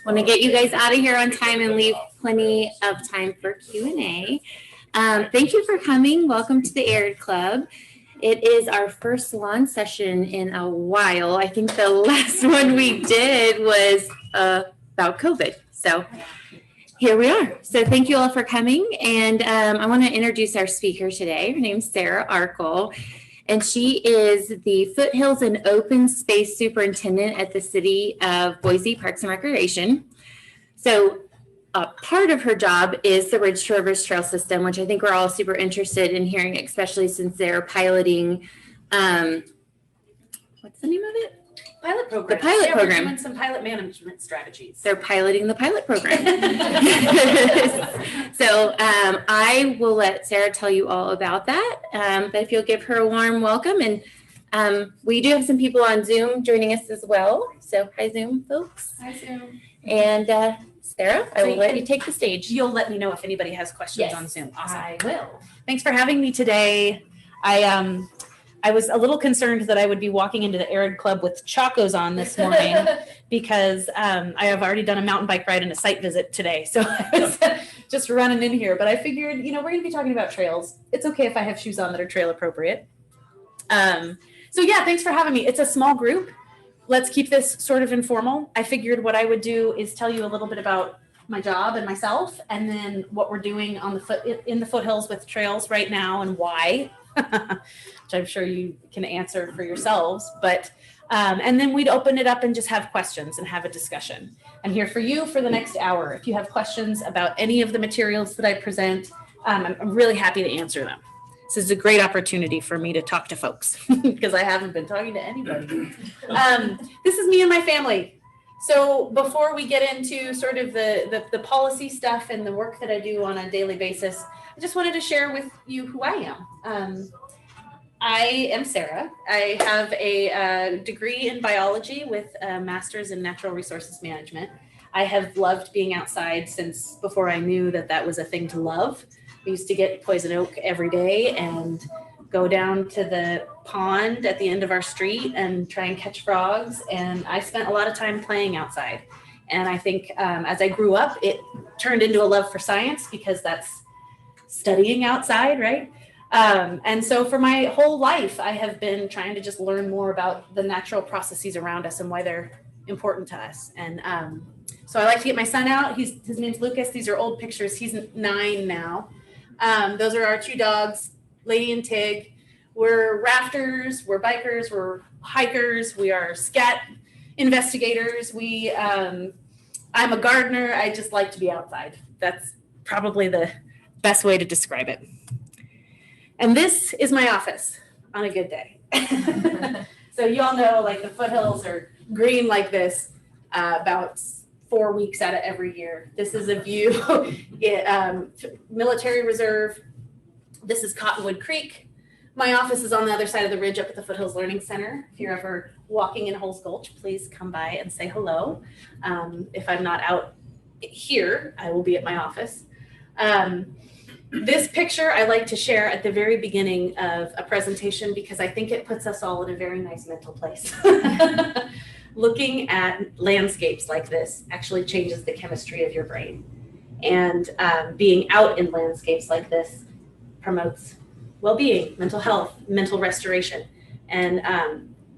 Want to get you guys out of here on time and leave plenty of time for Q&A. Thank you for coming. Welcome to the Arid Club. It is our first salon session in a while. I think the last one we did was about COVID. So here we are. So thank you all for coming. And I want to introduce our speaker today. Her name's Sarah Arkle, and she is the Foothills and Open Space Superintendent at the City of Boise Parks and Recreation. So part of her job is the Ridge to Rivers Trail System, which I think we're all super interested in hearing, especially since they're piloting, what's the name of it? Pilot program. The pilot program. We're doing some pilot management strategies. They're piloting the pilot program. So I will let Sarah tell you all about that. But if you'll give her a warm welcome. And we do have some people on Zoom joining us as well. So hi, Zoom folks. Hi, Zoom. And Sarah, I will let you take the stage. You'll let me know if anybody has questions on Zoom. Awesome. I will. Thanks for having me today. I was a little concerned that I would be walking into the Arid Club with chacos on this morning because I have already done a mountain bike ride and a site visit today. So I was just running in here, but I figured, we're going to be talking about trails. It's okay if I have shoes on that are trail appropriate. So yeah, thanks for having me. It's a small group. Let's keep this sort of informal. I figured what I would do is tell you a little bit about my job and myself, and then what we're doing on in the foothills with trails right now and why. Which I'm sure you can answer for yourselves, but and then we'd open it up and just have questions and have a discussion. I'm here for you for the next hour. If you have questions about any of the materials that I present, I'm really happy to answer them. This is a great opportunity for me to talk to folks because I haven't been talking to anybody. This is me and my family. So before we get into sort of the policy stuff and the work that I do on a daily basis, I just wanted to share with you who I am. I am Sarah. I have a degree in biology with a master's in natural resources management. I have loved being outside since before I knew that that was a thing to love. We used to get poison oak every day and go down to the pond at the end of our street and try and catch frogs. And I spent a lot of time playing outside. And I think as I grew up, it turned into a love for science because that's studying outside, right? And so for my whole life, I have been trying to just learn more about the natural processes around us and why they're important to us. And so I like to get my son out. His name's Lucas. These are old pictures. He's 9 now. Those are our 2 dogs, Lady and Tig. We're rafters, we're bikers, we're hikers, we are scat investigators. I'm a gardener. I just like to be outside. That's probably the best way to describe it. And this is my office on a good day. So you all know, like, the foothills are green like this about 4 weeks out of every year. This is a view, military reserve. This is Cottonwood Creek. My office is on the other side of the ridge up at the Foothills Learning Center. If you're ever walking in Holes Gulch, please come by and say hello. If I'm not out here, I will be at my office. This picture I like to share at the very beginning of a presentation because I think it puts us all in a very nice mental place. Looking at landscapes like this actually changes the chemistry of your brain. And being out in landscapes like this promotes well-being, mental health, mental restoration. And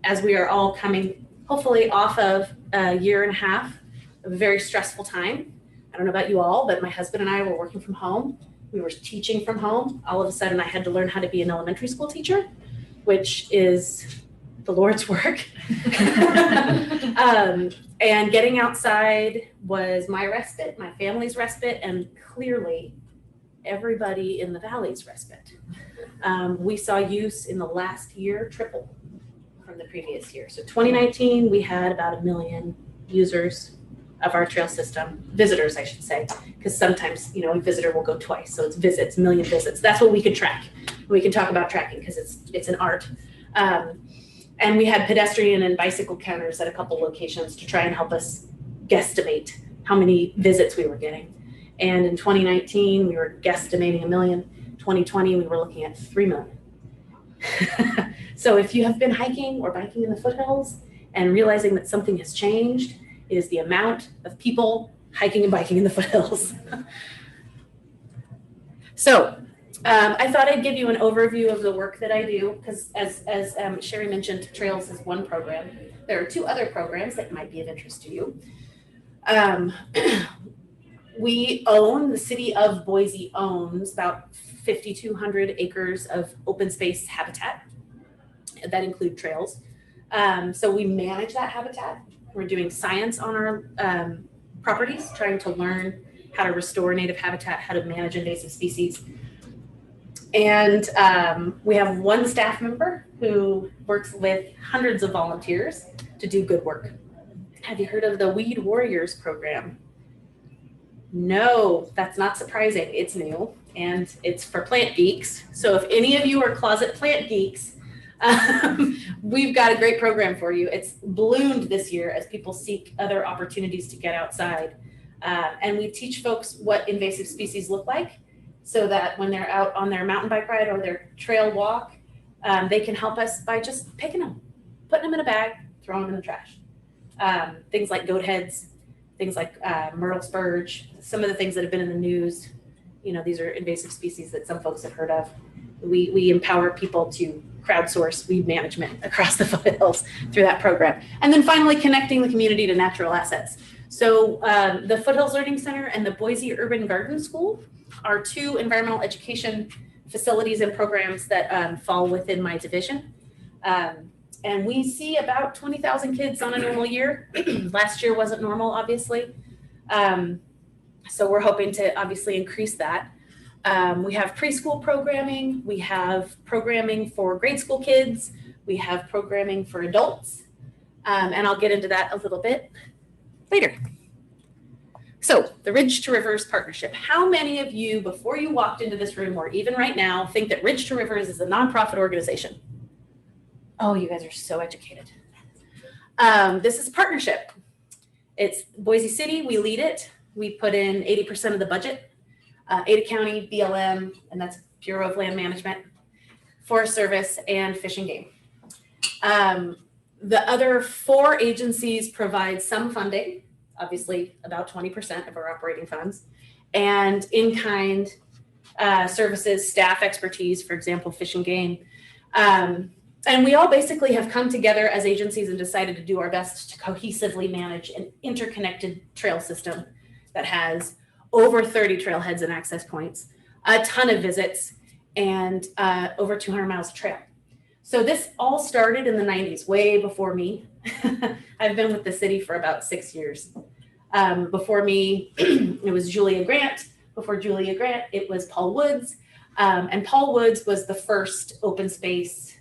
as we are all coming, hopefully, off of a year and a half of a very stressful time, I don't know about you all, but my husband and I were working from home. We were teaching from home. All of a sudden, I had to learn how to be an elementary school teacher, which is the Lord's work. And getting outside was my respite, my family's respite, and clearly everybody in the valley's respite. We saw use in the last year triple from the previous year. So 2019, we had about 1 million users of our trail system, visitors, I should say, because sometimes, a visitor will go twice. So it's visits, 1 million visits. That's what we could track. We can talk about tracking because it's an art. And we had pedestrian and bicycle counters at a couple locations to try and help us guesstimate how many visits we were getting. And in 2019, we were guesstimating 1 million. 2020, we were looking at 3 million. So if you have been hiking or biking in the foothills and realizing that something has changed It is the amount of people hiking and biking in the foothills. So I thought I'd give you an overview of the work that I do, because as Sherry mentioned, Trails is one program. There are two other programs that might be of interest to you. The city of Boise owns about 5,200 acres of open space habitat that include trails. So we manage that habitat. We're doing science on our properties, trying to learn how to restore native habitat, how to manage invasive species. And we have one staff member who works with hundreds of volunteers to do good work. Have you heard of the Weed Warriors program? No, that's not surprising. It's new and it's for plant geeks. So if any of you are closet plant geeks, we've got a great program for you. It's bloomed this year as people seek other opportunities to get outside. And we teach folks what invasive species look like, so that when they're out on their mountain bike ride or their trail walk, they can help us by just picking them, putting them in a bag, throwing them in the trash. Things like goat heads, things like myrtle spurge, some of the things that have been in the news. You know, these are invasive species that some folks have heard of. We empower people to crowdsource weed management across the foothills through that program. And then finally, connecting the community to natural assets. So the Foothills Learning Center and the Boise Urban Garden School are two environmental education facilities and programs that fall within my division. And we see about 20,000 kids on a normal year. Last year wasn't normal, obviously. So we're hoping to obviously increase that. We have preschool programming. We have programming for grade school kids. We have programming for adults. And I'll get into that a little bit later. So the Ridge to Rivers Partnership. How many of you, before you walked into this room or even right now, think that Ridge to Rivers is a nonprofit organization? Oh, you guys are so educated. This is a partnership. It's Boise City, we lead it. We put in 80% of the budget. Ada County, BLM, and that's Bureau of Land Management, Forest Service, and Fish and Game. The other four agencies provide some funding, obviously about 20% of our operating funds, and in-kind services, staff expertise, for example, Fish and Game. And we all basically have come together as agencies and decided to do our best to cohesively manage an interconnected trail system that has over 30 trailheads and access points, a ton of visits, and over 200 miles of trail. So this all started in the 90s, way before me. I've been with the city for about 6 years. Before me, it was Julia Grant. Before Julia Grant, it was Paul Woods. And Paul Woods was the first open space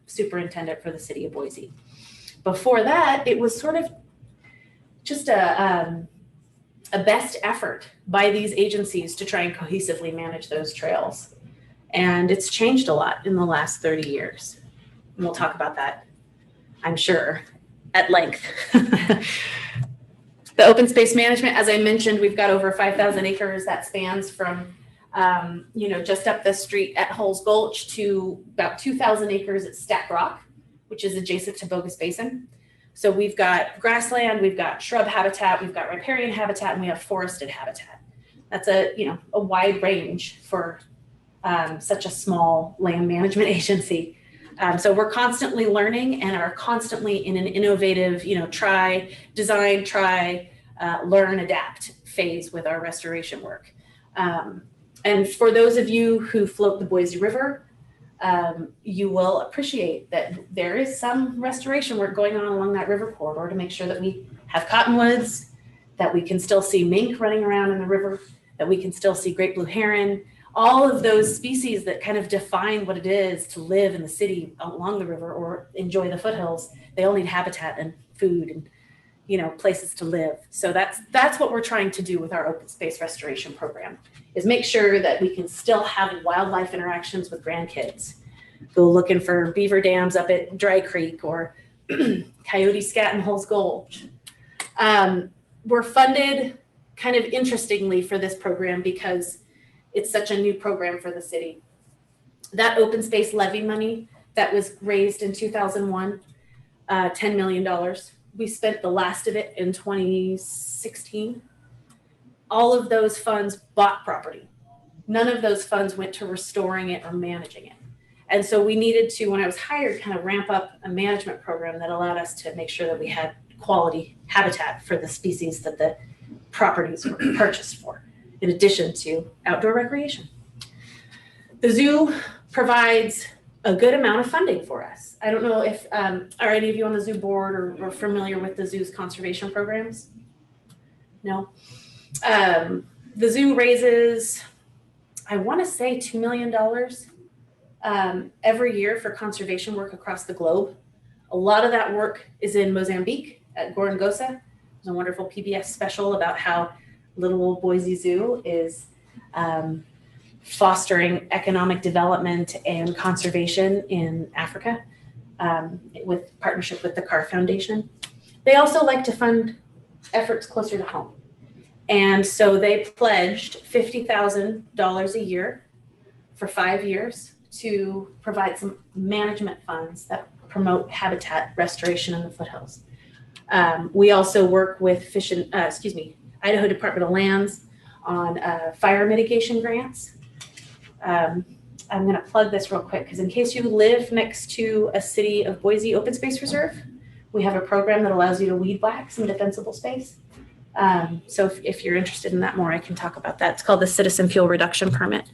superintendent for the city of Boise. Before that, it was sort of just a best effort by these agencies to try and cohesively manage those trails. And it's changed a lot in the last 30 years. And we'll talk about that, I'm sure, at length. The open space management, as I mentioned, we've got over 5,000 acres that spans from just up the street at Hulls Gulch to about 2,000 acres at Stack Rock, which is adjacent to Bogus Basin. So we've got grassland, we've got shrub habitat, we've got riparian habitat, and we have forested habitat. That's a wide range for such a small land management agency. So we're constantly learning and are constantly in an innovative, try, design, learn, adapt phase with our restoration work. And for those of you who float the Boise River, you will appreciate that there is some restoration work going on along that river corridor to make sure that we have cottonwoods, that we can still see mink running around in the river, that we can still see great blue heron, all of those species that kind of define what it is to live in the city along the river or enjoy the foothills. They all need habitat and food and places to live. So that's what we're trying to do with our open space restoration program, is make sure that we can still have wildlife interactions with grandkids. Go looking for beaver dams up at Dry Creek or coyote scat in Hulls Gulch. We're funded kind of interestingly for this program because it's such a new program for the city. That open space levy money that was raised in 2001, $10 million, we spent the last of it in 2016. All of those funds bought property. None of those funds went to restoring it or managing it. And so we needed to, when I was hired, kind of ramp up a management program that allowed us to make sure that we had quality habitat for the species that the properties were purchased for, in addition to outdoor recreation. The zoo provides a good amount of funding for us. I don't know if, are any of you on the zoo board or familiar with the zoo's conservation programs? No? The zoo raises, I want to say $2 million every year for conservation work across the globe. A lot of that work is in Mozambique at Gorongosa. There's a wonderful PBS special about how little old Boise Zoo is fostering economic development and conservation in Africa with partnership with the Carr Foundation. They also like to fund efforts closer to home. And so they pledged $50,000 a year for 5 years to provide some management funds that promote habitat restoration in the foothills. We also work with Idaho Department of Lands on fire mitigation grants. I'm going to plug this real quick because in case you live next to a City of Boise open space reserve, we have a program that allows you to weed whack some defensible space. So if you're interested in that more, I can talk about that. It's called the Citizen Fuel Reduction Permit.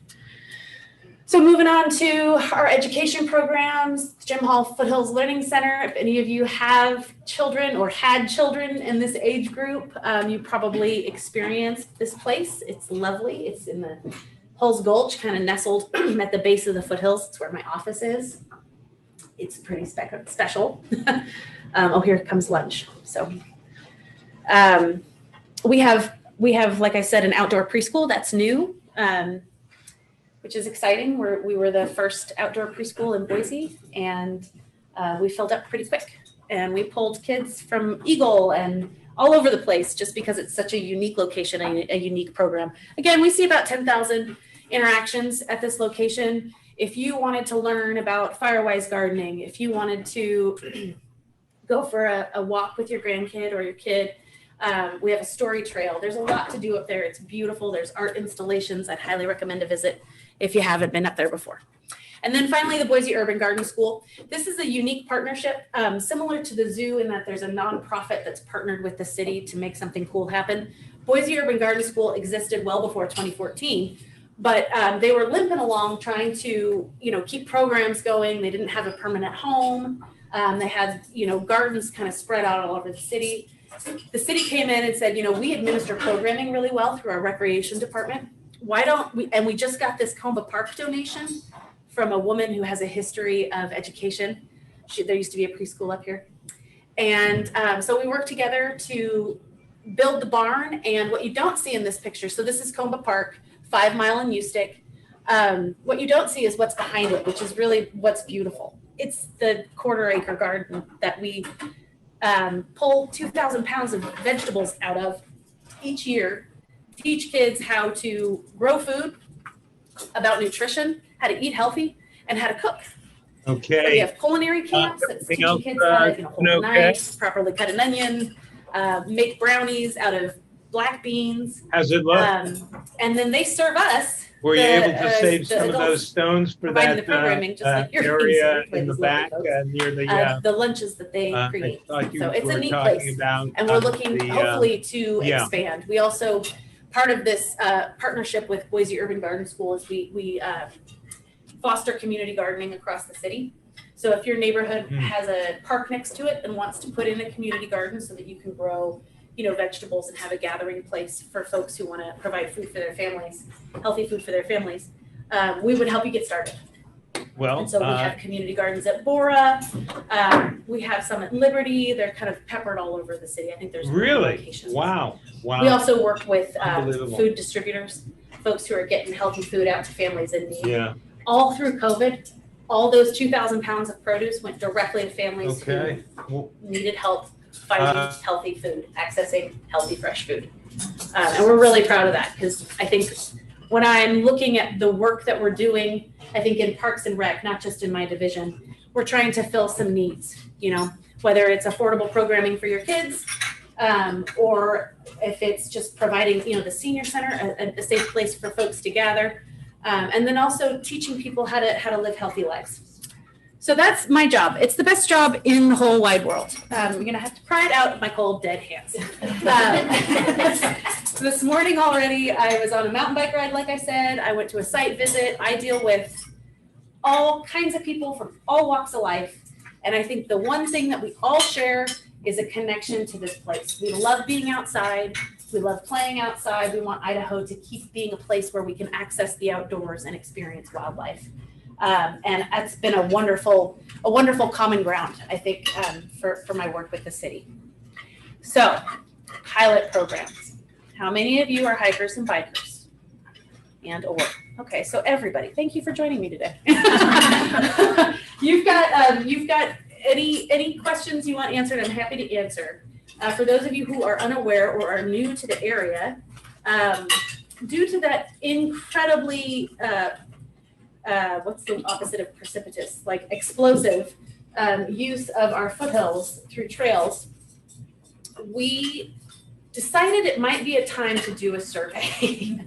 So moving on to our education programs, Jim Hall Foothills Learning Center. If any of you have children or had children in this age group, you probably experienced this place. It's lovely. It's in the Hulls Gulch, kind of nestled at the base of the foothills. It's where my office is. It's pretty special. Oh, here comes lunch. So we have, like I said, an outdoor preschool that's new. Which is exciting. We were the first outdoor preschool in Boise, and we filled up pretty quick. And we pulled kids from Eagle and all over the place just because it's such a unique location, a unique program. Again, we see about 10,000 interactions at this location. If you wanted to learn about Firewise gardening, if you wanted to go for a walk with your grandkid or your kid, we have a story trail. There's a lot to do up there. It's beautiful. There's art installations. I'd highly recommend a visit if you haven't been up there before. And then finally, the Boise Urban Garden School. This is a unique partnership, similar to the zoo in that there's a nonprofit that's partnered with the city to make something cool happen. Boise Urban Garden School existed well before 2014, but they were limping along trying to, keep programs going. They didn't have a permanent home. They had, gardens kind of spread out all over the city. The city came in and said, we administer programming really well through our recreation department. Why don't we, and we just got this Comba Park donation from a woman who has a history of education. There used to be a preschool up here. And so we worked together to build the barn. And what you don't see in this picture, so this is Comba Park, 5 Mile and Ustick. What you don't see is what's behind it, which is really what's beautiful. It's the 1/4 acre garden that we pull 2,000 pounds of vegetables out of each year, teach kids how to grow food, about nutrition, how to eat healthy, and how to cook. Okay. So we have culinary camps that's teaching kids how to hold a knife, properly cut an onion, make brownies out of black beans. How's it look? And then they serve us. Were you able to save some of those stones for that the programming, just like area in the back near the lunches that they create? So it's a neat place, about, and we're looking hopefully to expand. We also, part of this partnership with Boise Urban Garden School is we foster community gardening across the city. So if your neighborhood has a park next to it and wants to put in a community garden so that you can grow vegetables and have a gathering place for folks who want to provide food for their families, healthy food for their families, we would help you get started. Well, and so we have community gardens at Bora. We have some at Liberty. They're kind of peppered all over the city. I think there's really locations. Wow. We also work with food distributors, folks who are getting healthy food out to families in need. Yeah. All through COVID, all those 2,000 pounds of produce went directly to families who needed help finding healthy food, accessing healthy, fresh food. And we're really proud of that because I think when I'm looking at the work that we're doing, I think in Parks and Rec, not just in my division, we're trying to fill some needs, whether it's affordable programming for your kids, or if it's just providing, the senior center, a safe place for folks to gather, and then also teaching people how to live healthy lives. So that's my job. It's the best job in the whole wide world. I'm gonna have to pry it out of my cold, dead hands. This morning already, I was on a mountain bike ride, like I said. I went to a site visit. I deal with all kinds of people from all walks of life. And I think the one thing that we all share is a connection to this place. We love being outside. We love playing outside. We want Idaho to keep being a place where we can access the outdoors and experience wildlife. And it's been a wonderful common ground, I think, for my work with the city. So, pilot programs. How many of you are hikers and bikers? And/or. Okay, so everybody, thank you for joining me today. You've got any questions you want answered, I'm happy to answer. For those of you who are unaware or are new to the area, due to that incredibly, what's the opposite of precipitous, like explosive use of our foothills through trails, we decided it might be a time to do a survey.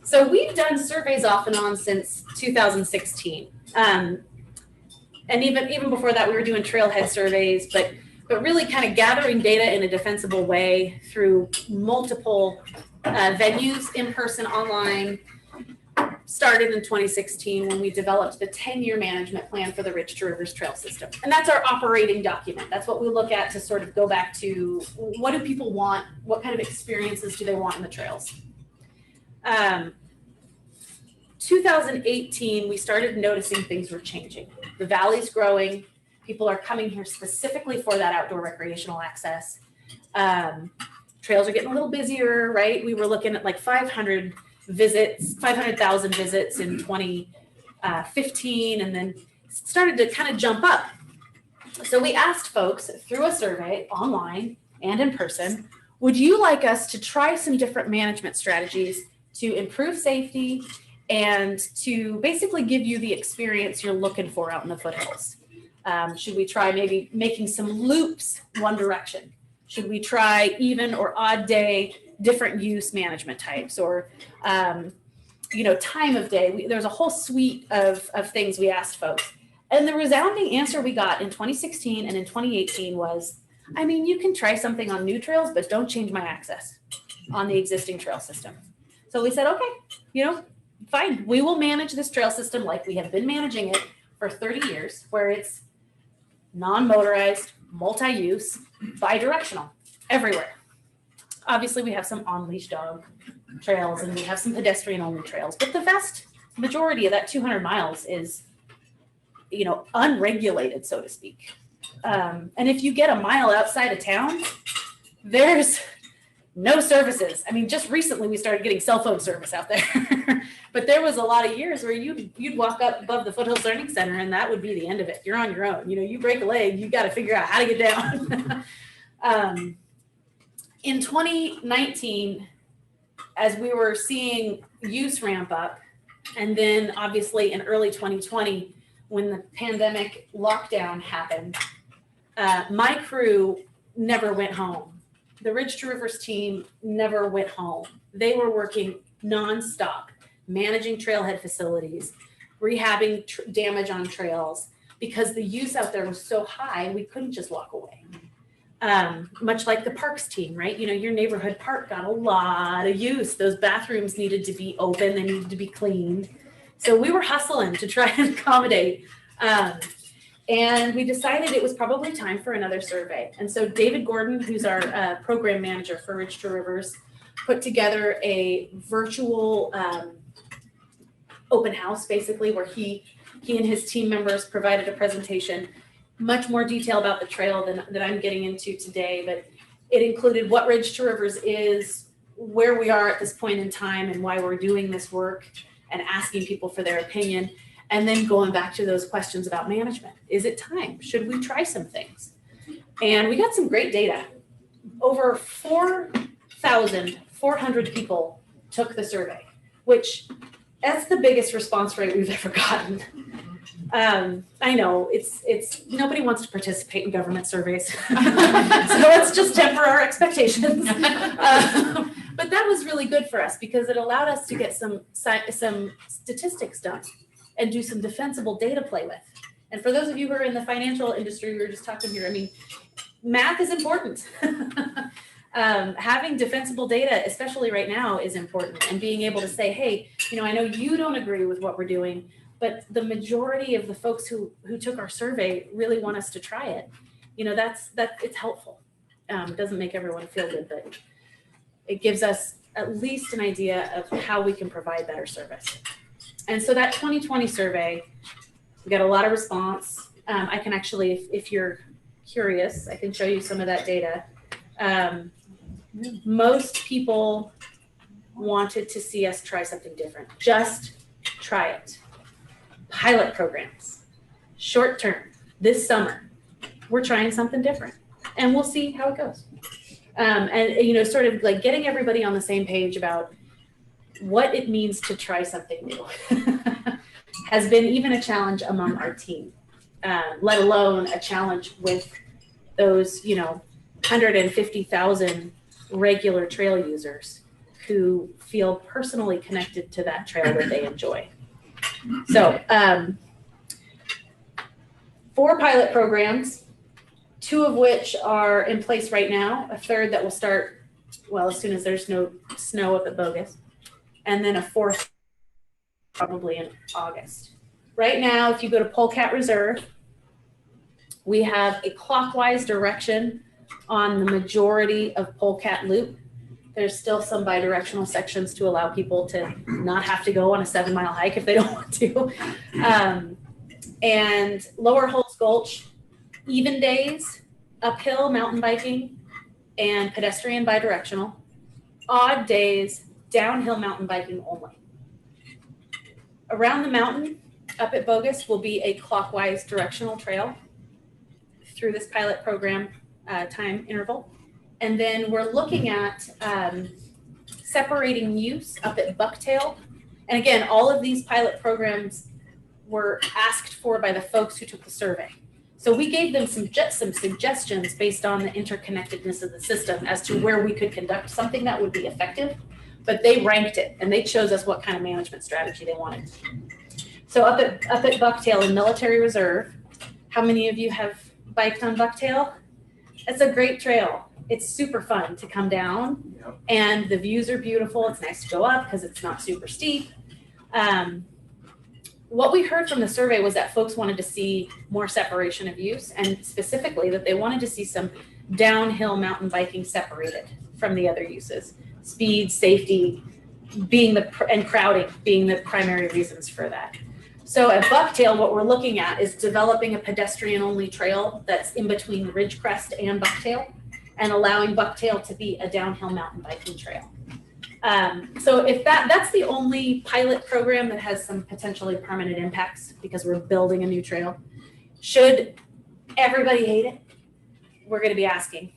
So we've done surveys off and on since 2016. And even before that, we were doing trailhead surveys, but really kind of gathering data in a defensible way through multiple venues, in person, online. Started in 2016 when we developed the 10-year management plan for the Ridge to Rivers Trail System. And that's our operating document. That's what we look at to sort of go back to what do people want? What kind of experiences do they want in the trails? 2018, we started noticing things were changing. The valley's growing. People are coming here specifically for that outdoor recreational access. Trails are getting a little busier, right? We were looking at like 500,000 visits in 2015, and then started to kind of jump up. So we asked folks through a survey online and in person, would you like us to try some different management strategies to improve safety and to basically give you the experience you're looking for out in the foothills? Should we try maybe making some loops one direction? Should we try even or odd day different use management types, or time of day? There's a whole suite of things we asked folks. And the resounding answer we got in 2016 and in 2018 was, you can try something on new trails, but don't change my access on the existing trail system. So we said, okay, fine. We will manage this trail system like we have been managing it for 30 years, where it's non-motorized, multi-use, bi-directional, everywhere. Obviously, we have some on-leash dog trails and we have some pedestrian-only trails, but the vast majority of that 200 miles is, unregulated, so to speak. And if you get a mile outside of town, there's no services. Just recently we started getting cell phone service out there, but there was a lot of years where you'd walk up above the Foothills Learning Center and that would be the end of it. You're on your own. You break a leg, you got to figure out how to get down. In 2019, as we were seeing use ramp up, and then obviously in early 2020, when the pandemic lockdown happened, my crew never went home. The Ridge to Rivers team never went home. They were working nonstop, managing trailhead facilities, rehabbing damage on trails, because the use out there was so high, we couldn't just walk away. Much like the parks team, right? Your neighborhood park got a lot of use. Those bathrooms needed to be open, they needed to be cleaned. So we were hustling to try and accommodate. And we decided it was probably time for another survey. And so David Gordon, who's our program manager for Ridge to Rivers, put together a virtual open house, basically, where he and his team members provided a presentation, much more detail about the trail than I'm getting into today, but it included what Ridge to Rivers is, where we are at this point in time and why we're doing this work, and asking people for their opinion, and then going back to those questions about management. Is it time? Should we try some things? And we got some great data. Over 4,400 people took the survey, which that's the biggest response rate we've ever gotten. I know it's nobody wants to participate in government surveys, so let's just temper our expectations. But that was really good for us because it allowed us to get some statistics done and do some defensible data play with. And for those of you who are in the financial industry, we were just talking here. I mean, math is important. Having defensible data, especially right now, is important, and being able to say, hey, I know you don't agree with what we're doing, but the majority of the folks who took our survey really want us to try it. It's helpful. It doesn't make everyone feel good, but it gives us at least an idea of how we can provide better service. And so that 2020 survey, we got a lot of response. I can actually, if you're curious, I can show you some of that data. Most people wanted to see us try something different. Just try it. Pilot programs, short term, this summer, we're trying something different, and we'll see how it goes. And sort of like getting everybody on the same page about what it means to try something new has been even a challenge among our team, let alone a challenge with those 150,000 regular trail users who feel personally connected to that trail that they enjoy. So 4 pilot programs, 2 of which are in place right now, a third that will start, as soon as there's no snow up at Bogus, and then a 4th probably in August. Right now, if you go to Polecat Reserve, we have a clockwise direction on the majority of Polecat Loop. There's still some bidirectional sections to allow people to not have to go on a 7-mile hike if they don't want to. And Lower Holt's Gulch, even days, uphill mountain biking and pedestrian bidirectional. Odd days, downhill mountain biking only. Around the mountain, up at Bogus, will be a clockwise directional trail through this pilot program time interval. And then we're looking at separating use up at Bucktail. And again, all of these pilot programs were asked for by the folks who took the survey. So we gave them some suggestions based on the interconnectedness of the system as to where we could conduct something that would be effective, but they ranked it and they chose us what kind of management strategy they wanted. So up at Bucktail in Military Reserve, how many of you have biked on Bucktail? It's a great trail. It's super fun to come down, and the views are beautiful. It's nice to go up because it's not super steep. What we heard from the survey was that folks wanted to see more separation of use, and specifically that they wanted to see some downhill mountain biking separated from the other uses. Speed, safety, and crowding being the primary reasons for that. So at Bucktail, what we're looking at is developing a pedestrian-only trail that's in between Ridgecrest and Bucktail, and allowing Bucktail to be a downhill mountain biking trail. So if that's the only pilot program that has some potentially permanent impacts because we're building a new trail. Should everybody hate it? We're going to be asking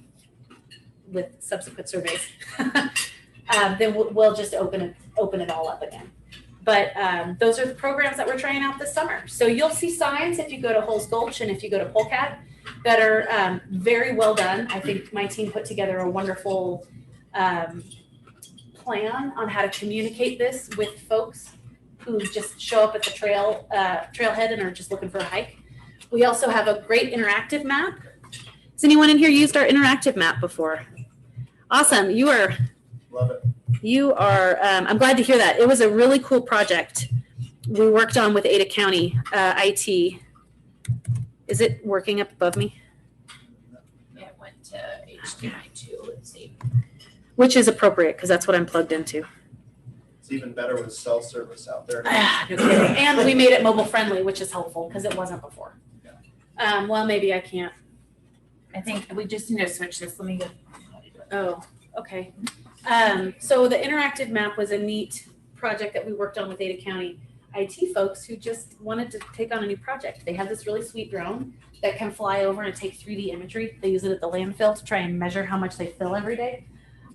with subsequent surveys. Then we'll just open it all up again. But those are the programs that we're trying out this summer. So you'll see signs if you go to Holt's Gulch and if you go to Polecat that are very well done. I think my team put together a wonderful plan on how to communicate this with folks who just show up at the trailhead and are just looking for a hike. We also have a great interactive map. Has anyone in here used our interactive map before? Awesome. You are. Love it. You are, I'm glad to hear that. It was a really cool project we worked on with Ada County IT. Is it working up above me? It went to HDMI2. Let's see. Which is appropriate because that's what I'm plugged into. It's even better with cell service out there. No kidding. And we made it mobile friendly, which is helpful because it wasn't before. Well, maybe I can't. I think we just need to switch this. Let me go. Oh, okay. So the interactive map was a neat project that we worked on with Ada County IT folks who just wanted to take on a new project. They have this really sweet drone that can fly over and take 3D imagery. They use it at the landfill to try and measure how much they fill every day.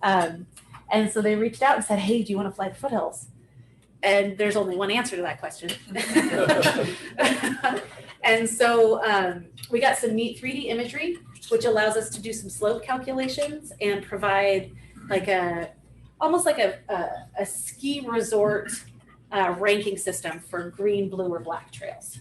And so they reached out and said, hey, do you want to fly the foothills? and there's only one answer to that question. And so we got some neat 3D imagery, which allows us to do some slope calculations and provide like almost like a ski resort ranking system for green, blue, or black trails.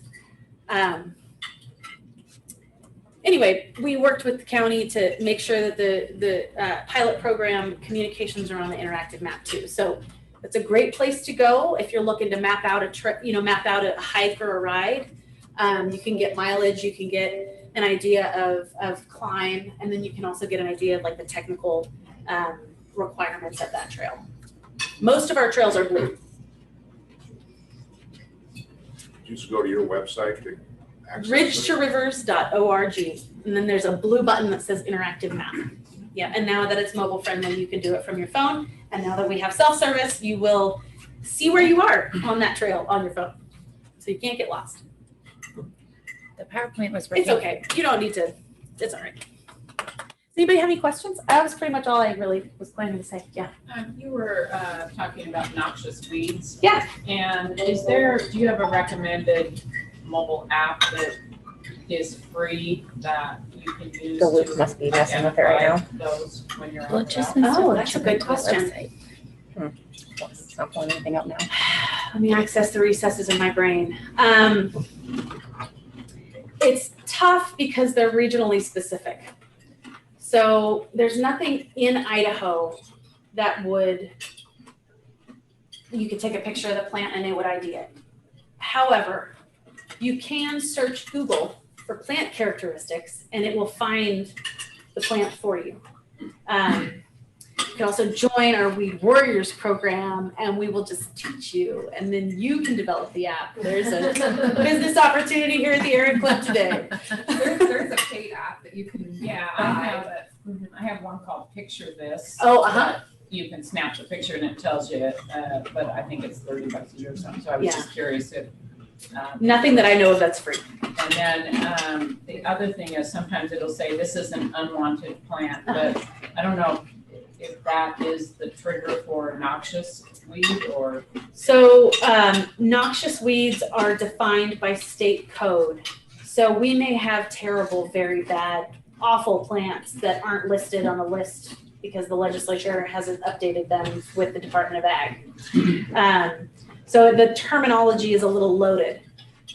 Anyway, we worked with the county to make sure that the pilot program communications are on the interactive map too. So it's a great place to go if you're looking to map out a trip, map out a hike or a ride. You can get mileage, you can get an idea of climb, and then you can also get an idea of like the technical requirements of that trail. Most of our trails are blue. You just go to your website to access it? Bridgetorivers.org, and then there's a blue button that says interactive map. Yeah, and now that it's mobile friendly, you can do it from your phone. And now that we have self-service, you will see where you are on that trail on your phone. So you can't get lost. The PowerPoint was It's okay. You don't need to. It's all right. Does anybody have any questions? That was pretty much all I really was planning to say. Yeah. You were talking about noxious weeds. Yeah. And do you have a recommended mobile app that is free that you can use? The Luke must be messing with it right now. Those when you're Well, on it just the route? Oh, that's a good question. It's not pulling anything up now. Let me access the recesses in my brain. It's tough because they're regionally specific. So there's nothing in Idaho that you could take a picture of the plant and it would ID it. However, you can search Google for plant characteristics and it will find the plant for you. You can also join our Weed Warriors program and we will just teach you and then you can develop the app. There's a business opportunity here at the Arid Club today. There's a paid app that you can. Yeah, I have one called Picture This. Oh, uh-huh. You can snap a picture and it tells you, but I think it's $30 a year or something. So I was just curious if. Nothing that I know of that's free. And then the other thing is sometimes it'll say this is an unwanted plant, but I don't know if that is the trigger for noxious weed or. So noxious weeds are defined by state code. So we may have terrible, very bad, awful plants that aren't listed on the list because the legislature hasn't updated them with the Department of Ag. So the terminology is a little loaded.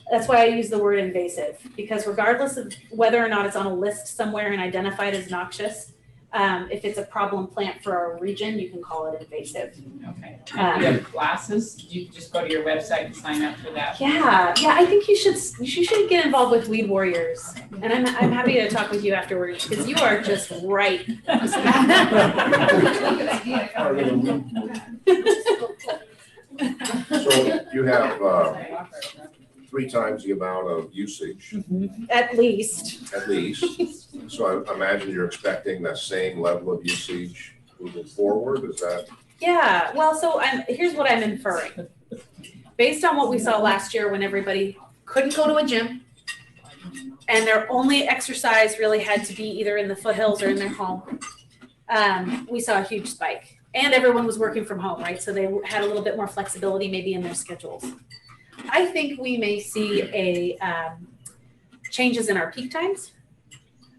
That's why I use the word invasive, because regardless of whether or not it's on a list somewhere and identified as noxious, if it's a problem plant for our region, you can call it invasive. Okay. Do you have classes? Do you just go to your website and sign up for that? Yeah, I think you should get involved with Weed Warriors, and I'm happy to talk with you afterwards because you are just right. So you have 3 times the amount of usage, At least. at least. So I imagine you're expecting that same level of usage moving forward, is that? Yeah, well, so here's what I'm inferring. Based on what we saw last year when everybody couldn't go to a gym and their only exercise really had to be either in the foothills or in their home, we saw a huge spike. And everyone was working from home, right? So they had a little bit more flexibility maybe in their schedules. I think we may see changes in our peak times.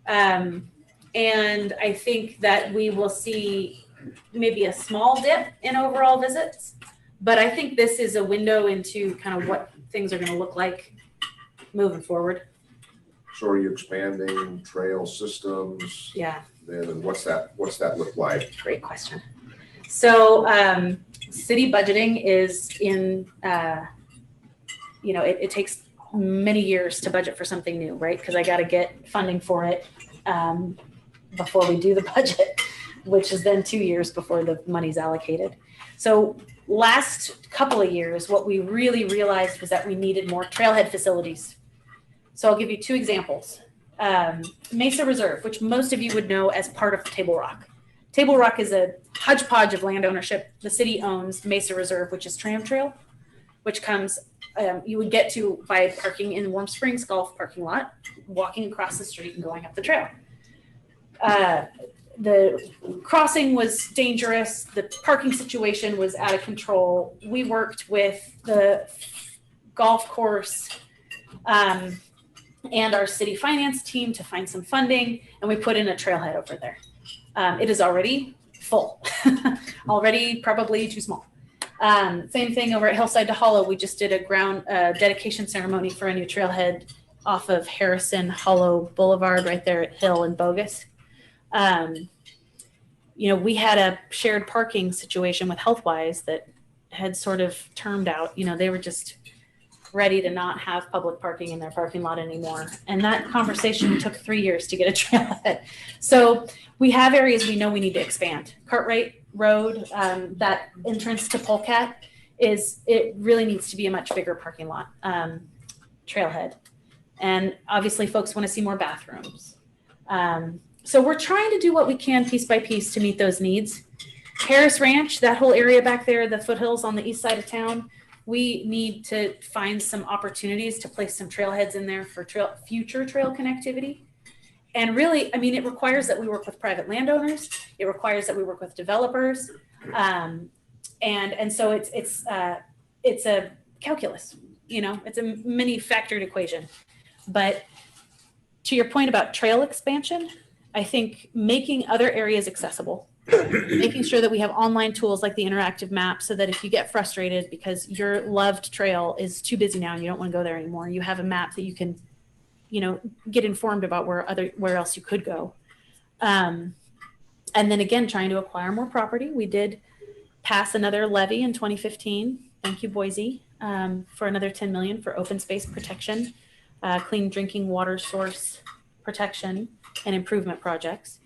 And I think that we will see maybe a small dip in overall visits. But I think this is a window into kind of what things are going to look like moving forward. So are you expanding trail systems? Yeah. And what's that look like? Great question. So city budgeting is in, it takes many years to budget for something new, right? Because I got to get funding for it before we do the budget, which is then 2 years before the money's allocated. So last couple of years, what we really realized was that we needed more trailhead facilities. So I'll give you 2 examples. Mesa Reserve, which most of you would know as part of Table Rock. Table Rock is a hodgepodge of land ownership. The city owns Mesa Reserve, which is Tram Trail, which comes, you would get to by parking in Warm Springs Golf parking lot, walking across the street and going up the trail. the crossing was dangerous. The parking situation was out of control. We worked with the golf course and our city finance team to find some funding, and we put in a trailhead over there. It is already full, already probably too small. Same thing over at Hillside to Hollow. We just did a ground dedication ceremony for a new trailhead off of Harrison Hollow Boulevard right there at Hill and Bogus. We had a shared parking situation with Healthwise that had sort of termed out. They were just ready to not have public parking in their parking lot anymore. And that conversation took 3 years to get a trailhead. So we have areas we know we need to expand. Cartwright Road, that entrance to Polecat, it really needs to be a much bigger parking lot, trailhead. And obviously folks want to see more bathrooms. So we're trying to do what we can piece by piece to meet those needs. Harris Ranch, that whole area back there, the foothills on the east side of town, we need to find some opportunities to place some trailheads in there for future trail connectivity. And really, it requires that we work with private landowners. It requires that we work with developers. And so it's a calculus, it's a many factored equation. But to your point about trail expansion, I think making other areas accessible, making sure that we have online tools like the interactive map so that if you get frustrated because your loved trail is too busy now and you don't want to go there anymore, you have a map that you can, get informed about where else you could go. And then again, trying to acquire more property. We did pass another levy in 2015. Thank you, Boise, for another 10 million for open space protection, clean drinking water source protection and improvement projects.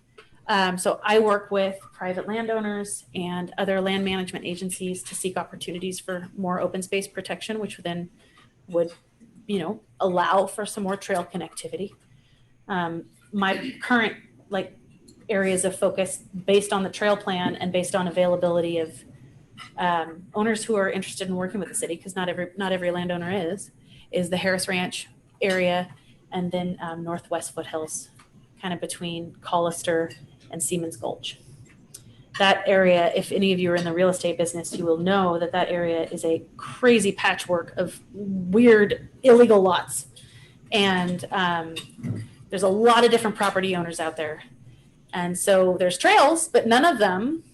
So I work with private landowners and other land management agencies to seek opportunities for more open space protection, which then would, allow for some more trail connectivity. My current areas of focus based on the trail plan and based on availability of owners who are interested in working with the city, because not every landowner is the Harris Ranch area, and then Northwest Foothills, kind of between Collister and Siemens Gulch. That area, if any of you are in the real estate business, you will know that area is a crazy patchwork of weird illegal lots. And there's a lot of different property owners out there. And so there's trails, but none of them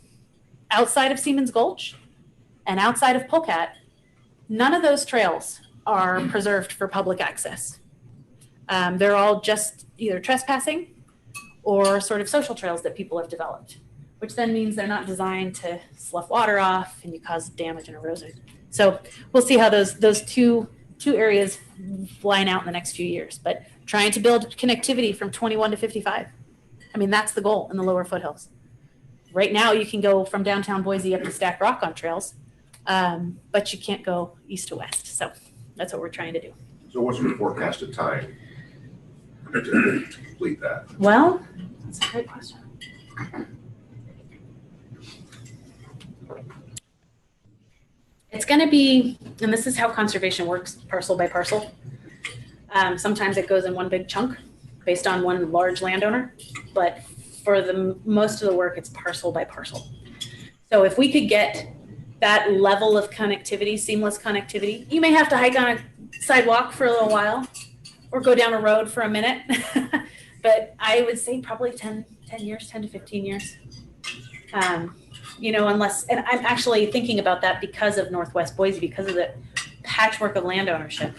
outside of Siemens Gulch and outside of Polecat, none of those trails are preserved for public access. They're all just either trespassing or sort of social trails that people have developed, which then means they're not designed to slough water off and you cause damage and erosion. So we'll see how those two areas line out in the next few years, but trying to build connectivity from 21 to 55. That's the goal in the lower foothills. Right now you can go from downtown Boise up to Stack Rock on trails, but you can't go east to west. So that's what we're trying to do. So what's your forecasted time to complete that? Well, that's a great question. It's going to be, and this is how conservation works, parcel by parcel. Sometimes it goes in one big chunk based on one large landowner, but for the most of the work, it's parcel by parcel. So if we could get that level of connectivity, seamless connectivity, you may have to hike on a sidewalk for a little while or go down a road for a minute. But I would say probably 10 to 15 years. Unless, and I'm actually thinking about that because of Northwest Boise, because of the patchwork of land ownership,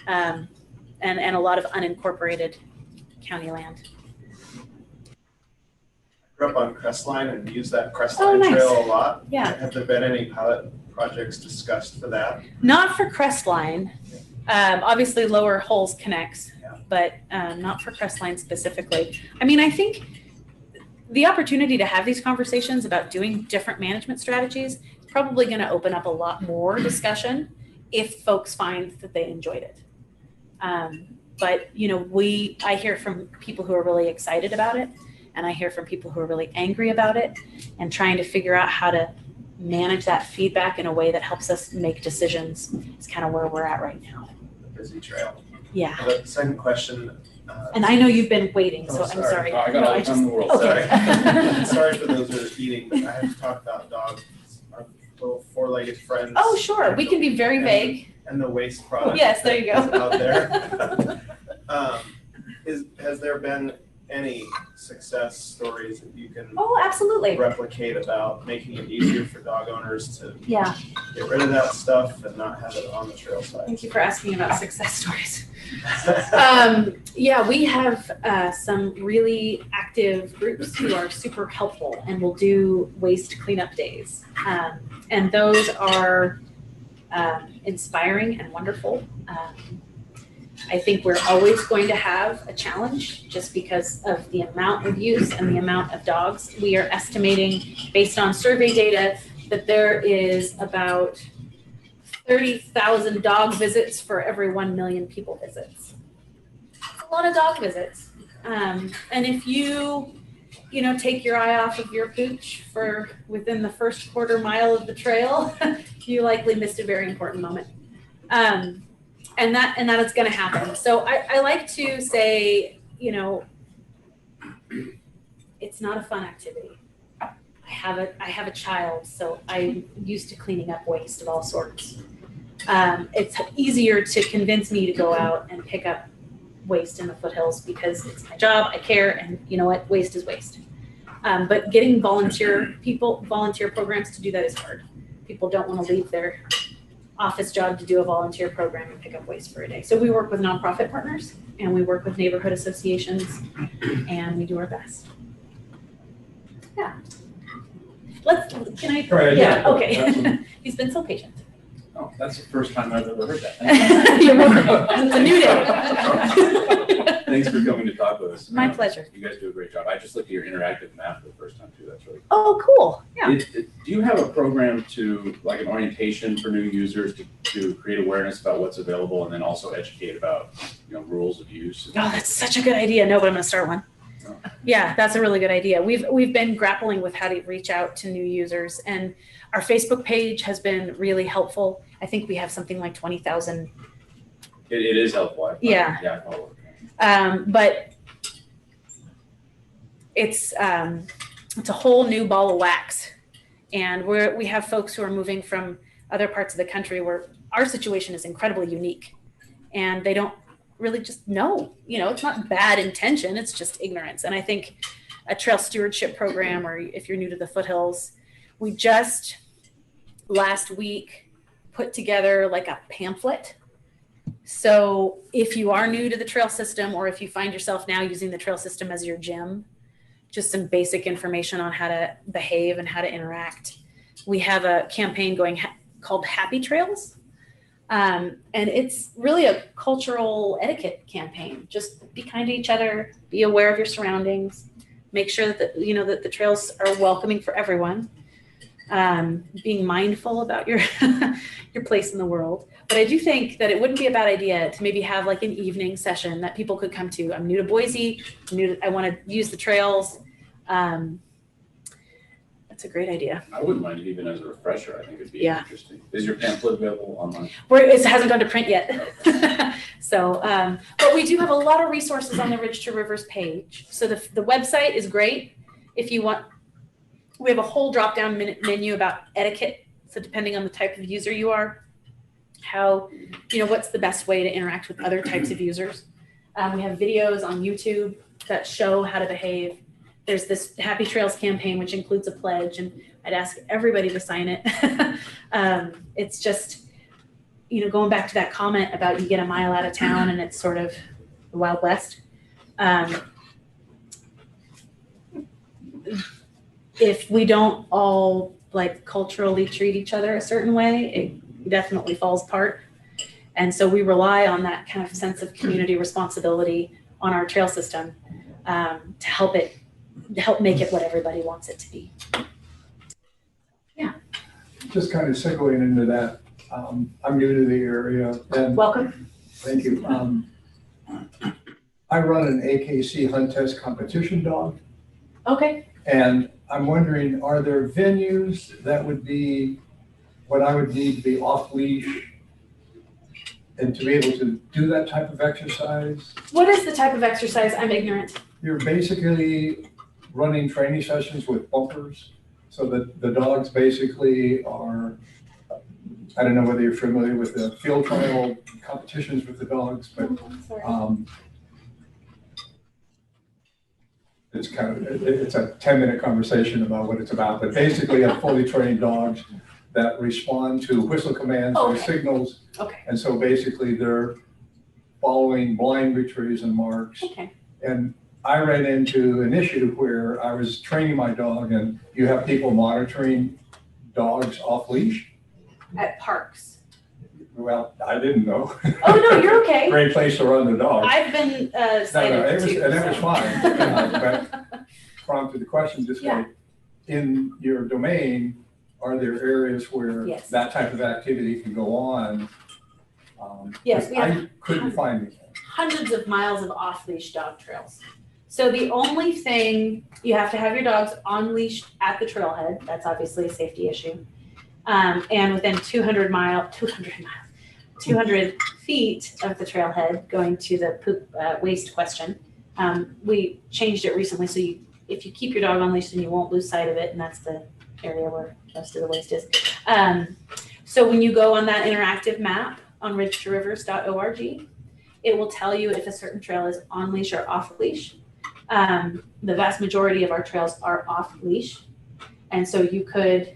and a lot of unincorporated county land. I grew up on Crestline and used that Crestline trail a lot. Yeah. Have there been any pilot projects discussed for that? Not for Crestline. Obviously Lower Holes connects, but not for Crestline specifically. I think the opportunity to have these conversations about doing different management strategies is probably going to open up a lot more discussion if folks find that they enjoyed it. But I hear from people who are really excited about it, and I hear from people who are really angry about it, and trying to figure out how to manage that feedback in a way that helps us make decisions is kind of where we're at right now. The busy trail. Yeah. The second question, And I know you've been waiting, so Oh, I'm sorry. sorry. Oh, I got No, all the time in the world, okay. sorry. Sorry for those that are eating, but I have to talk about dogs, our little four-legged friends. Oh, sure. We can be very vague. And the waste product. Yes, there you go. That's out there. Has there been any success stories that you can Oh, absolutely. replicate about making it easier for dog owners to Yeah. get rid of that stuff and not have it on the trail side? Thank you for asking about success stories. Yeah, we have some really active groups who are super helpful and will do waste cleanup days. And those are inspiring and wonderful. I think we're always going to have a challenge just because of the amount of use and the amount of dogs. We are estimating, based on survey data, that there is about 30,000 dog visits for every 1 million people visits. It's a lot of dog visits. And if you take your eye off of your pooch for within the first quarter mile of the trail, you likely missed a very important moment. And that is going to happen. So I like to say, it's not a fun activity. I have a child, so I'm used to cleaning up waste of all sorts. It's easier to convince me to go out and pick up waste in the foothills because it's my job, I care, and you know what, waste is waste. But getting volunteer programs to do that is hard. People don't want to leave their office job to do a volunteer program and pick up waste for a day. So we work with nonprofit partners and we work with neighborhood associations and we do our best. Yeah. Can I? Right, yeah, yeah, okay. absolutely. He's been so patient. Oh, that's the first time I've ever heard that. Thank You're welcome. It's a new day. Thanks for coming to talk with us. My pleasure. You guys do a great job. I just looked at your interactive map for the first time too. That's really cool. Oh, cool. Yeah. Do you have a program to, like an orientation for new users to create awareness about what's available and then also educate about, rules of use? Oh, that's such a good idea. No, but I'm going to start one. Yeah, that's a really good idea. We've been grappling with how to reach out to new users, and our Facebook page has been really helpful. I think we have something like 20,000. It is helpful. Yeah. Yeah, I follow it. But it's a whole new ball of wax, and we have folks who are moving from other parts of the country where our situation is incredibly unique, and they don't really just know. It's not bad intention, it's just ignorance. And I think a trail stewardship program, or if you're new to the foothills, we just last week put together like a pamphlet. So if you are new to the trail system, or if you find yourself now using the trail system as your gym, just some basic information on how to behave and how to interact. We have a campaign going called Happy Trails. And it's really a cultural etiquette campaign. Just be kind to each other, be aware of your surroundings, make sure that that the trails are welcoming for everyone. Being mindful about your your place in the world. But I do think that it wouldn't be a bad idea to maybe have like an evening session that people could come to. I'm new to Boise, I want to use the trails. That's a great idea. I wouldn't mind it even as a refresher. I think it'd be interesting. Is your pamphlet available online? It hasn't gone to print yet. So, but we do have a lot of resources on the Ridge to Rivers page. So the website is great. If you want, we have a whole drop-down menu about etiquette. So depending on the type of user you are, how, what's the best way to interact with other types of users. We have videos on YouTube that show how to behave. There's this Happy Trails campaign, which includes a pledge, and I'd ask everybody to sign it. It's just, going back to that comment about you get a mile out of town and it's sort of the Wild West. If we don't all culturally treat each other a certain way, it definitely falls apart. And so we rely on that kind of sense of community responsibility on our trail system to help make it what everybody wants it to be. Yeah. Just kind of segueing into that, I'm new to the area. And welcome. Thank you. I run an AKC hunt test competition dog. Okay. And I'm wondering, are there venues that would be what I would need to be off leash And to be able to do that type of exercise, What is the type of exercise? I'm ignorant. you're basically running training sessions with bumpers. So that the dogs basically are, I don't know whether you're familiar with the field trial competitions with the dogs, but it's it's a 10-minute conversation about what it's about. But basically, a fully trained dogs that respond to whistle commands or signals. Okay. And so basically, they're following blind retrieves and marks. Okay. And I ran into an issue where I was training my dog, and you have people monitoring dogs off leash. At parks. Well, I didn't know. Oh, no, you're okay. Great place to run the dog. I've been cited it was, too. and that was so. fine. But prompted the question, just Yeah. like, in your domain, are there areas where Yes. that type of activity can go on? Yes, we have I couldn't find anything. hundreds of miles of off-leash dog trails. So the only thing, you have to have your dogs on leash at the trailhead. That's obviously a safety issue. And within 200 feet of the trailhead, going to the poop waste question. We changed it recently, so if you keep your dog on leash, then you won't lose sight of it, and that's the area where most of the waste is. So when you go on that interactive map on ridge2rivers.org, it will tell you if a certain trail is on leash or off leash. The vast majority of our trails are off leash, and so you could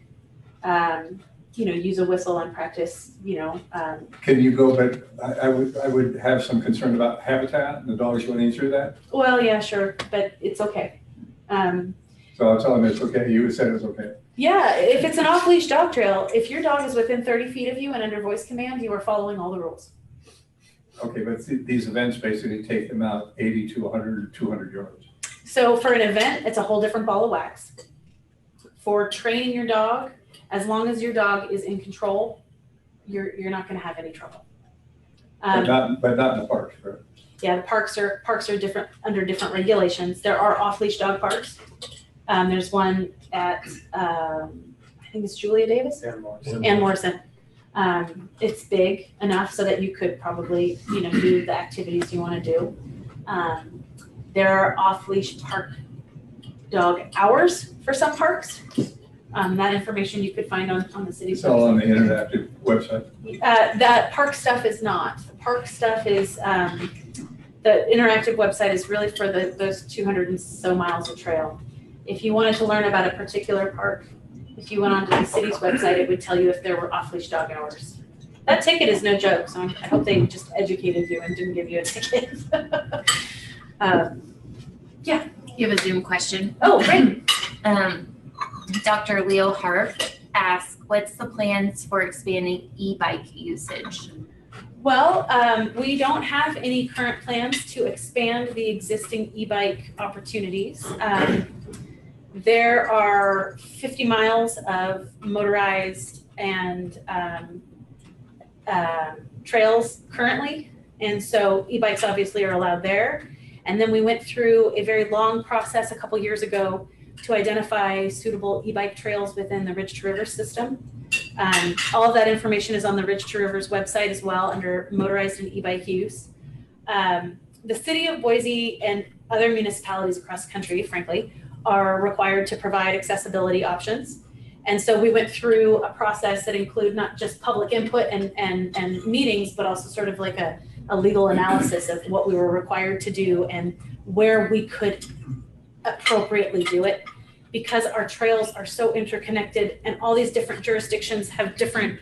use a whistle and practice, Can you go, but I would have some concern about habitat and the dogs running through that. Well, yeah, sure, but it's okay. So I'm telling them it's okay. You said it was okay. Yeah, if it's an off-leash dog trail, if your dog is within 30 feet of you and under voice command, you are following all the rules. Okay, but these events basically take them out 80 to 100, 200 yards. So for an event, it's a whole different ball of wax. For training your dog, as long as your dog is in control, you're not going to have any trouble. But not in the parks, right? Yeah, the parks are different under different regulations. There are off-leash dog parks. There's one at I think it's Julia Davis and Morrison. It's big enough so that you could probably do the activities you want to do. There are off-leash park dog hours for some parks. That information you could find on the city's It's all on the website. interactive website. That park stuff is not. The park stuff is, the interactive website is really for those 200 and so miles of trail. If you wanted to learn about a particular park, if you went onto the city's website, it would tell you if there were off-leash dog hours. That ticket is no joke, so I hope they just educated you and didn't give you a ticket. Yeah. You have a Zoom question. Oh, great. Dr. Leo Harp asks, what's the plans for expanding e-bike usage? Well, we don't have any current plans to expand the existing e-bike opportunities. There are 50 miles of motorized and trails currently, and so e-bikes obviously are allowed there. And then we went through a very long process a couple years ago to identify suitable e-bike trails within the Ridge to Rivers system. All of that information is on the Ridge to Rivers website as well under motorized and e-bike use. The city of Boise and other municipalities across the country, frankly, are required to provide accessibility options. And so we went through a process that included not just public input and meetings, but also sort of like a legal analysis of what we were required to do and where we could appropriately do it, because our trails are so interconnected and all these different jurisdictions have different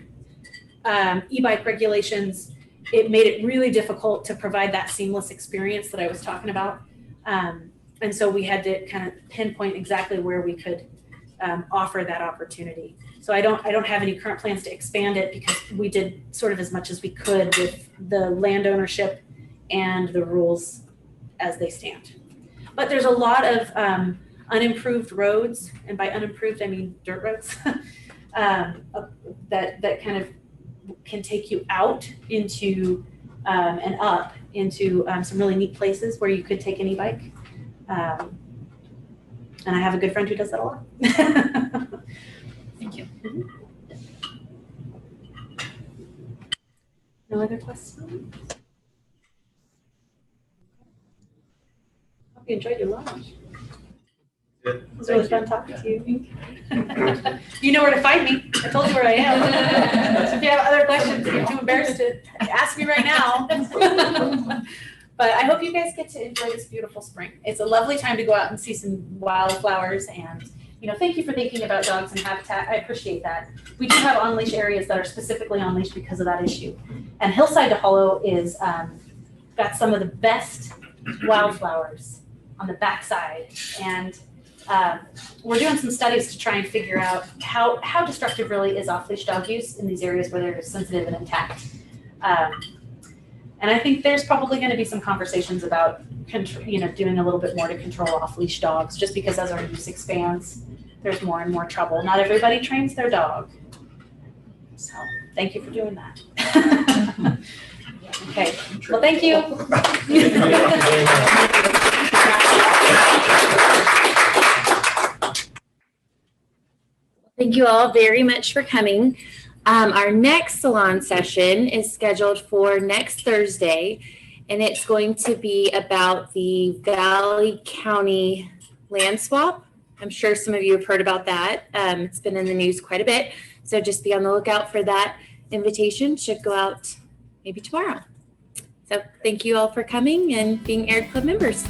e-bike regulations. It made it really difficult to provide that seamless experience that I was talking about. And so we had to kind of pinpoint exactly where we could offer that opportunity. So I don't have any current plans to expand it because we did sort of as much as we could with the land ownership and the rules as they stand. But there's a lot of unimproved roads, and by unimproved I mean dirt roads, that kind of can take you out into and up into some really neat places where you could take an e-bike. And I have a good friend who does that a lot. Thank you. No other questions? Hope you enjoyed your lunch. It was really fun talking to you. You know where to find me. I told you where I am. So if you have other questions, you're too embarrassed to ask me right now. But I hope you guys get to enjoy this beautiful spring. It's a lovely time to go out and see some wildflowers, and thank you for thinking about dogs and habitat. I appreciate that. We do have on-leash areas that are specifically on-leash because of that issue. And Hillside to Hollow is got some of the best wildflowers on the backside, and we're doing some studies to try and figure out how destructive really is off-leash dog use in these areas where they're sensitive and intact. And I think there's probably going to be some conversations about doing a little bit more to control off-leash dogs, just because as our use expands, there's more and more trouble. Not everybody trains their dog. So thank you for doing that. Okay, well, thank you. Thank you all very much for coming. Our next salon session is scheduled for next Thursday, and it's going to be about the Valley County land swap. I'm sure some of you have heard about that. It's been in the news quite a bit, so just be on the lookout for that. Invitation should go out maybe tomorrow. So thank you all for coming and being Air Club members.